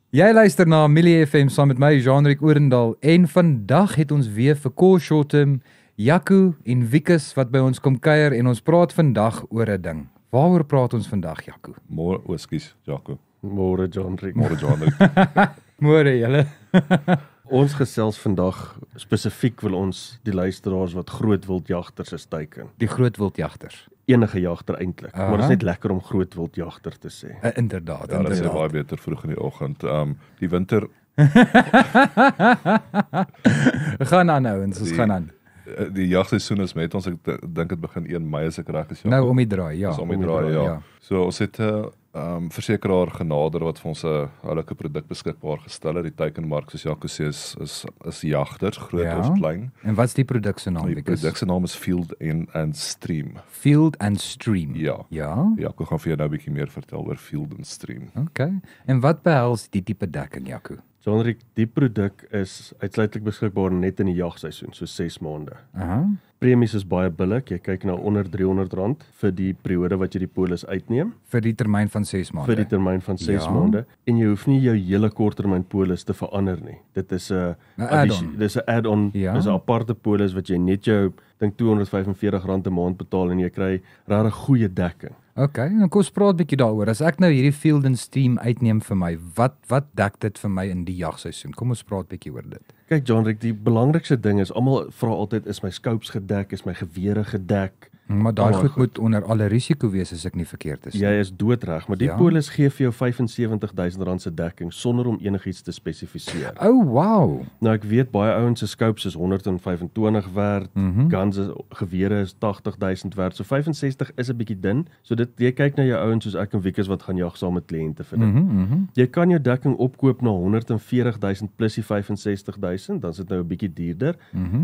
Jy luister na Amelie FM saam met my, Jean-Rick Oorendal, en vandag het ons weer vir Cor Shortem, Jaco en Wikus wat by ons kom kuier en ons praat vandag oor 'n ding. Waaroor praat ons vandag, Jaco? Môre, oskies, Jaco. Môre Jean-Rick. Môre, Jean-Rick. Môre julle. Ons gesels vandag spesifiek wil ons die luisteraars wat groot wildjagters is teiken. Die groot wildjagters. Enige jagter eintlik, maar dit is net lekker om groot wildjagter te sê. Inderdaad, Ja, dit is baie beter vroeg in die oggend. Die winter, Gaan aan ouens, ons gaan aan. die jagseisoen is met ons, ek dink dit begin 1 Mei as ek reg is. Nou om die draai, ja. Dis om die draai, ja. So ons het 'n versekeraar genader wat vir ons 'n oulike produk beskikbaar gestel het. Die teikenmark soos Jaco sê is jagters, groot of klein. En wat's die produk se naam? Die produk se naam is Field and Stream. Field and Stream. Ja. Ja. Jaco gaan vir jou nou 'n bietjie meer vertel oor Field and Stream. Okay. En wat behels die tipe dekking, Jaco? Jean-Rick, die produk is uitsluitlik beskikbaar net in die jagseisoen, so 6 maande. Aha. Premies is baie billik. Jy kyk na onder R300 vir die periode wat jy die polis uitneem, Vir die termyn van 6 maande. vir die termyn van 6 maande, en jy hoef nie jou hele korttermyn polis te verander nie. Dit is 'n add-on. Dis 'n add-on, dis 'n aparte polis wat jy net jou dink R245 'n maand betaal en jy kry regtig goeie dekking. Okay, en kom ons praat 'n bietjie daaroor. As ek nou hierdie Field and Stream uitneem vir my, wat dek dit vir my in die jagseisoen? Kom ons praat 'n bietjie oor dit. Kyk Jean-Rick, die belangrikste ding is, almal vra altyd, is my scopes gedek, is my gewere gedek? Maar daai goed moet onder alle risiko wees as ek nie verkeerd is. Jy is doodreg, maar die polis gee vir jou R75,000 se dekking sonder om enigiets te spesifiseer. Oh, wow. Nou ek weet baie ouens se scopes is 125 werd, guns gewere is 80,000 werd. So 65 is 'n bietjie dun. So dit jy kyk na jou ouens soos ek en Wikus wat gaan jag saam met kliënte vir dit. Jy kan jou dekking opkoop na 140,000 plus die 65,000, dan is dit nou 'n bietjie duurder.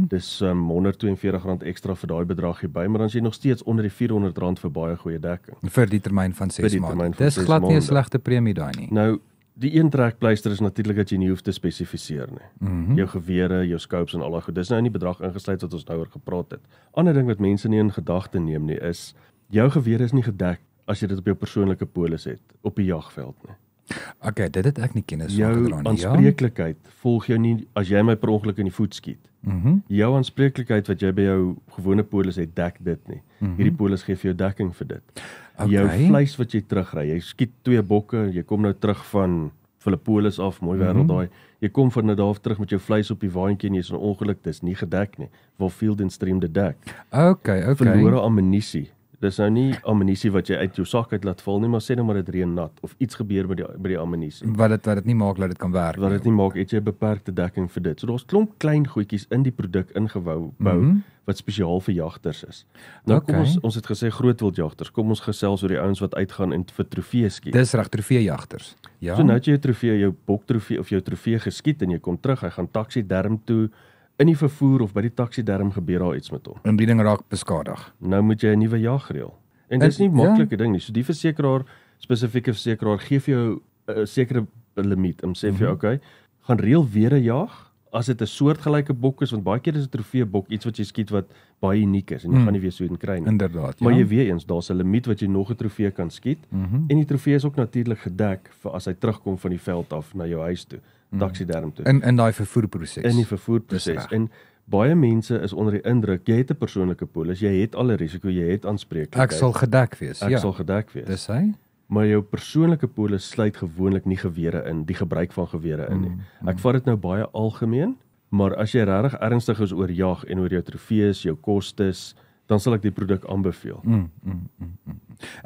Dis R142 ekstra vir daai bedrag hierby, maar dan is jy nog steeds onder die R400 vir baie goeie dekking. Vir die termyn van 6 maande. Dis 6 glad nie 'n maande. slegte premie daai nie. Nou, die een trekpleister is natuurlik dat jy nie hoef te spesifiseer nie. Jou gewere, jou scopes en al daai goed. Dis nou in die bedrag ingesluit wat ons nou oor gepraat het. Ander ding wat mense nie in gedagte neem nie is, jou gewere is nie gedek as jy dit op jou persoonlike polis het op die jagveld nie. Okay, dit het ek nie kennis van Jou gedra nie. aanspreeklikheid volg jou nie as jy my per ongeluk in die voet skiet. Jou aanspreeklikheid wat jy by jou gewone polis het, dek dit nie. Hierdie polis gee vir jou dekking vir dit. Jou vleis wat jy terugry, jy skiet 2 bokke, jy kom nou terug van Philippolis af, mooi wêreld daai. Jy kom van nou daar af terug met jou vleis op die waantjie en jy's in 'n ongeluk, dis nie gedek nie. Waar Field and Stream dit dek. Okay. Verlore ammunisie. Dis nou nie ammunisie wat jy uit jou sak uit laat val nie, maar sê nou maar dit reën nat of iets gebeur by die ammunisie. Wat dit nie maak dat dit kan werk. Wat dit nie maak, het jy 'n beperkte dekking vir dit. So daar's klomp klein goedjies in die produk ingebou wat spesiaal vir jagters is. Nou kom ons het gesê groot wildjagters. Kom ons gesels oor die ouens wat uitgaan en vir trofee skiet. Dis reg, trofeejagters. Ja. So nou het jy 'n trofee, jou boktrofee of jou trofee geskiet en jy kom terug, hy gaan taksiderm toe. In die vervoer of by die taksiderm gebeur daar iets met hom. En die ding raak beskadig. Nou moet jy 'n nuwe jagreël. En dis nie 'n maklike ding nie. So die versekeraar, spesifieke versekeraar gee vir jou 'n sekere limiet. Om sê vir jou, okay, gaan reël weer 'n jag as dit 'n soortgelyke bok is, want baie keer is 'n trofeebok iets wat jy skiet wat baie uniek is en jy gaan nie weer so een kry nie. Inderdaad. Maar jy weet eens, daar's 'n limiet wat jy nog 'n trofee kan skiet en die trofee is ook natuurlik gedek vir as hy terugkom van die veld af na jou huis toe, taksiderm toe. In daai vervoerproses. In die vervoerproses. En baie mense is onder die indruk, jy het 'n persoonlike polis, jy het alle risiko, jy het aanspreeklikheid. Ek sal gedek wees. Ek sal gedek wees. Dis hy. Maar jou persoonlike polis sluit gewoonlik nie gewere in, die gebruik van gewere in nie. Ek vat dit nou baie algemeen, maar as jy regtig ernstig is oor jag en oor jou trofees, jou kostes, dan sal ek die produk aanbeveel.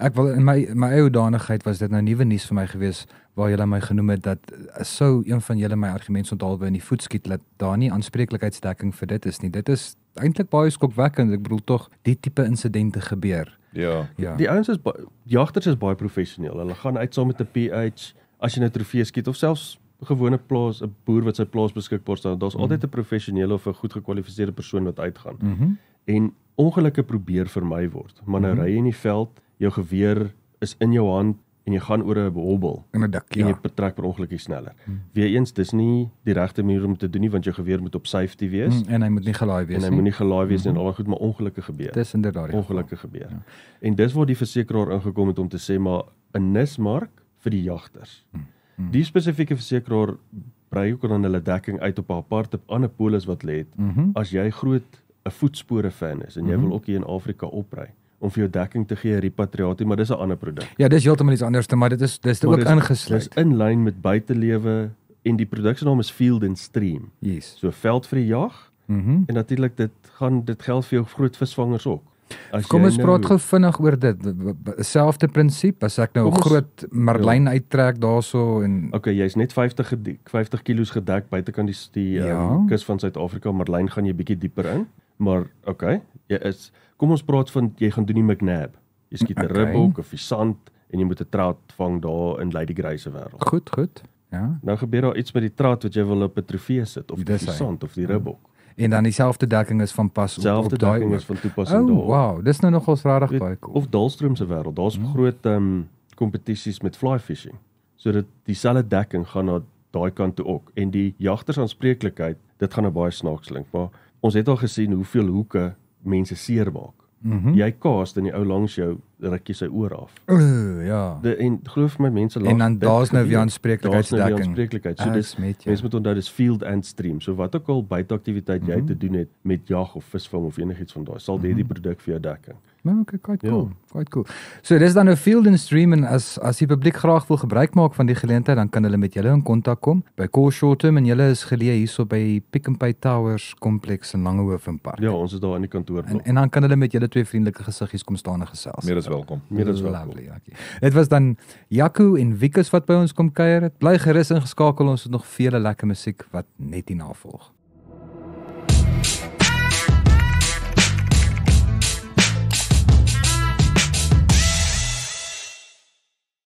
Ek wil in my eie hoedanigheid was dit nou nuwe nuus vir my gewees waar julle my genoem het dat sou een van julle my argumente onthaalwe in die voet skiet dat daar nie aanspreeklikheidsdekking vir dit is nie. Dit is eintlik baie skokwekkend. Ek bedoel tog die tipe insidente gebeur. Ja. Die ouens is jagters is baie professioneel. Hulle gaan uit saam met 'n PH as jy 'n trofee skiet of selfs gewone plaas, 'n boer wat sy plaas beskikbaar stel. Daar's altyd 'n professionele of 'n goed gekwalifiseerde persoon wat uitgaan. En ongelukke probeer vermy word. Maar nou ry jy in die veld, jou geweer is in jou hand en jy gaan oor 'n hobbel in 'n dik, en jy betrek per ongeluk sneller. Weereens, dis nie die regte manier om te doen nie, want jou geweer moet op safety wees. En hy moet nie gelaai wees nie. En hy moet nie gelaai wees nie en al goed, maar ongelukke gebeur. Dis inderdaad. Ongelukke gebeur. Ja. En dis waar die versekeraar ingekom het om te sê maar 'n nismark vir die jagters. Die spesifieke versekeraar brei ook dan hulle dekking uit op 'n aparte ander polis wat lê het. As jy groot 'n voetspore fan is en jy wil ook hier in Afrika opry om vir jou dekking te gee, repatriatie, maar dis 'n ander produk. Ja, dis heeltemal iets anders, maar dit is ook ingesluit. Dis in lyn met buitelewe en die produk se naam is Field and Stream. Yes. So veld vir die jag en natuurlik dit geld vir jou groot visvangers ook. Kom ons praat gou vinnig oor dit. Selfde prinsip, as ek nou 'n groot marlyn uittrek daarso en okay, jy's net 50 kilos gedek buitekant die kus van Suid-Afrika, marlyn gaan jy bietjie dieper in, maar okay, kom ons praat van jy gaan doen die McNab. Jy skiet 'n ribbok of 'n sand en jy moet 'n trout vang daar in Lady Grey se wêreld. Goed. Ja. Nou gebeur daar iets met die trout wat jy wil op 'n trofee sit of die sand of die ribbok. En dan dieselfde dekking is van pas op daai. Dieselfde dekking is van toepassing daar. Wow, dis nou nogals regtig baie cool. Of Dahlstroom se wêreld. Daar's groot kompetisies met fly fishing. Sodat dieselfde dekking gaan na daai kant toe ook. En die jagtersaanspreeklikheid, dit gaan nou baie snaaks klink, maar ons het al gesien hoeveel hoeke mense seermaak. Jy cast en die ou langs jou rukkie sy oor af. Ja. En glo vir my mense lag. En dan daar's nou weer aanspreeklikheidsdekking. So dis mense moet onthou dis Field and Stream. So wat ook al buiteaktiwiteit jy te doen het met jag of visvang of enigiets van daai, sal die produk vir jou dekking. Nou, okay, quite cool. So dis dan nou Field and Stream en as die publiek graag wil gebruik maak van die geleentheid, dan kan hulle met julle in kontak kom by Core Short Term en julle is geleë hierso by Pick n Pay Towers kompleks in Langehoven Park. Ja, ons is daar in die kantoor. En dan kan hulle met julle twee vriendelike gesiggies kom staan en gesels. Meer as welkom. Dit was dan Jaco en Wikus wat by ons kom kuier het. Bly gerus ingeskakel, ons het nog vele lekker musiek wat net hierna volg.